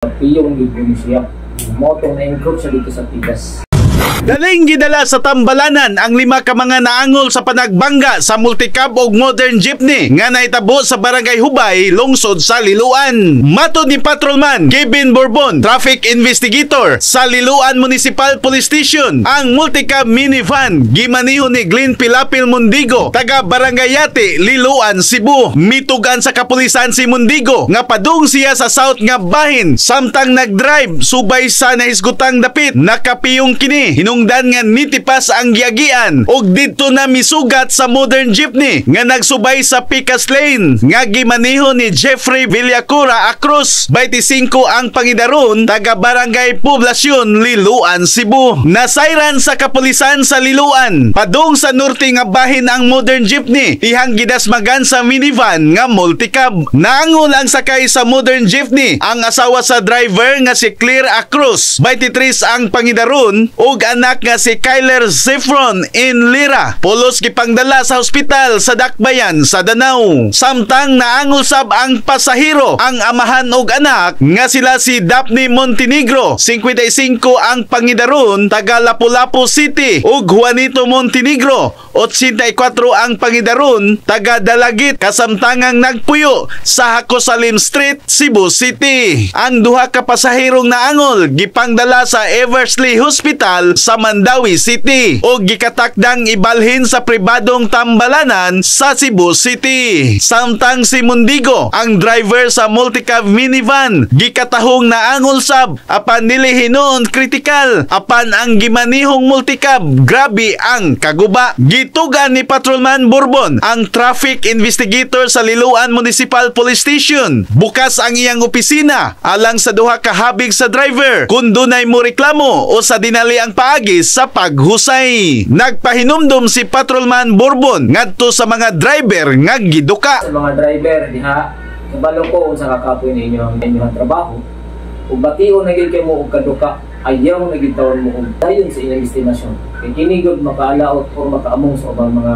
Piyong libro siya. Motong na-encroach siya dito sa tigas. Daling gidala sa Tambalanan ang 5 ka mga naangol sa panagbangga sa multicab og modern jeepney nga naitabo sa Barangay Hubay, lungsod sa Liloan. Matod ni Patrolman Kevin Bourbon, traffic investigator sa Liloan Municipal Police Station, ang multicab minivan gimaniho ni Glenn Pilapil Mundigo, taga Barangay Yate, Liloan, Cebu. Mitugan sa kapulisan si Mundigo nga padung siya sa south nga bahin samtang nagdrive subay sa nahisgutang dapit. Nakapiyong kini hinungdan nga nitipas ang giagian og didto na misugat sa modern jeepney nga nagsubay sa Picas Lane nga gimaniho ni Jeffrey Villacura Acruz, 25 ang pangidaron, taga Barangay Poblasyon, Liloan, Cebu. Nasayran sa kapulisan sa Liloan padung sa norte nga bahin ang modern jeepney ihang gidasmagan sa minivan nga multicab. Naangol ang sakay sa modern jeepney ang asawa sa driver nga si Claire Acruz, 23 ang pangidaron, ug anak nga si Kyler Zefron in Lira. Pulos gipangdala sa ospital sa Dakbayan sa Danau. Samtang naangol sab ang pasahero, ang amahan ug anak nga sila si Daphne Montenegro, 55 ang pangidaron, taga Lapu-Lapu City, ug Juanito Montenegro, 84 ang pangidaron, taga Dalagit, kasamtangang nagpuyo sa Hacosalim Street, Cebu City. Ang duha ka pasaherong naangol gipangdala sa Eversley Hospital sa Mandawi City o gikatakdang ibalhin sa pribadong Tambalanan sa Cebu City. Samtang si Mundigo, ang driver sa multicab minivan, gikatahong naangol sab apan dili hinuon kritikal apan ang gimanihong multicab grabe ang kaguba. Gitugan ni Patrolman Bourbon, ang traffic investigator sa Liloan Municipal Police Station. Bukas ang iyang opisina alang sa duha ka habig sa driver kun dunay mo reklamo o sa dinali ang paagis sa paghusay. Nagpahinumdum si Patrolman Bourbon ngadto sa mga driver nga giduka. Sa mga driver diha, kabalo ko sa kakapoy ninyo ang inyong trabaho. Ug bation na gid kay mo og kaduka, ayaw na gid tawon mo og dayon sa inyong estimasyon. Kay kini gud makaalaot o makaamong sa ubang mga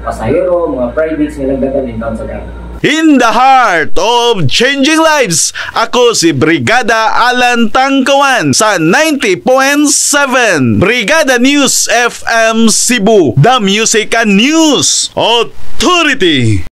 pasahero, mga privates nga nagdagan in town sa dagat. In the heart of changing lives, ako si Brigada Alan Tangkawan sa 90.7 Brigada News FM Cebu, the Music and News Authority.